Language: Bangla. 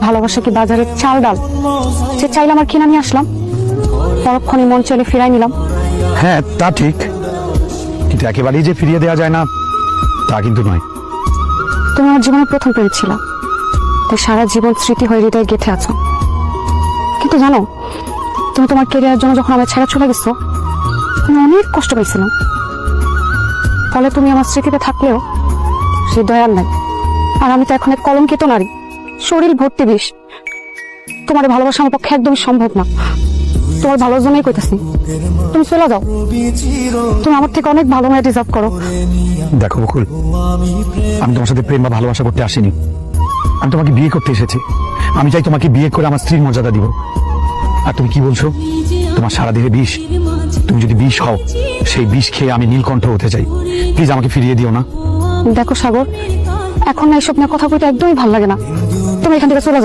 ভালোবাসা কি বাজারের চাল ডাল যে চাইলে আমার কিনে নিয়ে আসলাম, পরক্ষণে মন চাইলে ফিরাই নিলাম? হ্যাঁ তা ঠিক, কিন্তু একেবারেই যে ফিরিয়ে দেওয়া যায় না তা কিন্তু নয়। তুমি আমার জীবনের প্রথম প্রেম ছিল, তাই সারা জীবন স্মৃতি হয়ে হৃদয়ে গেঁথে আছো। কিন্তু জানো, তুমি তোমার কেরিয়ারের জন্য যখন আমার ছেড়ে চলে গেছো, আমি অনেক কষ্ট পেয়েছিলাম। ফলে তুমি আমার স্মৃতিতে থাকলেও হৃদয় আর নাই। আর আমি তো এখন এক কলঙ্কিত নারী, শরীর ভর্তি বিষ। তোমার ভালোবাসা আমার পক্ষে একদমই সম্ভব না। তোমার ভালোর জন্যই কইতাছি, তুমি চলে যাও। তুমি আমার থেকে অনেক ভালো মেয়ে ডিজার্ভ করো। দেখো বকুল, আমি তোমার সাথে প্রেম বা ভালোবাসা করতে আসিনি, আমি তোমাকে বিয়ে করতে এসেছি। আমি চাই তোমাকে বিয়ে করে আমার স্ত্রীর মর্যাদা দিব। আর তুমি কি বলছো? তোমার সারা দেহে বিষ। তুমি যদি বিষ হও, সেই বিষ খেয়ে আমি নীলকণ্ঠ হতে চাই। প্লিজ আমাকে ফিরিয়ে দিও না। দেখো সাগর, এখন না এইসব নিয়ে কথা বলতে একদমই ভালো লাগে না। তুমি এখান থেকে চলে যাও।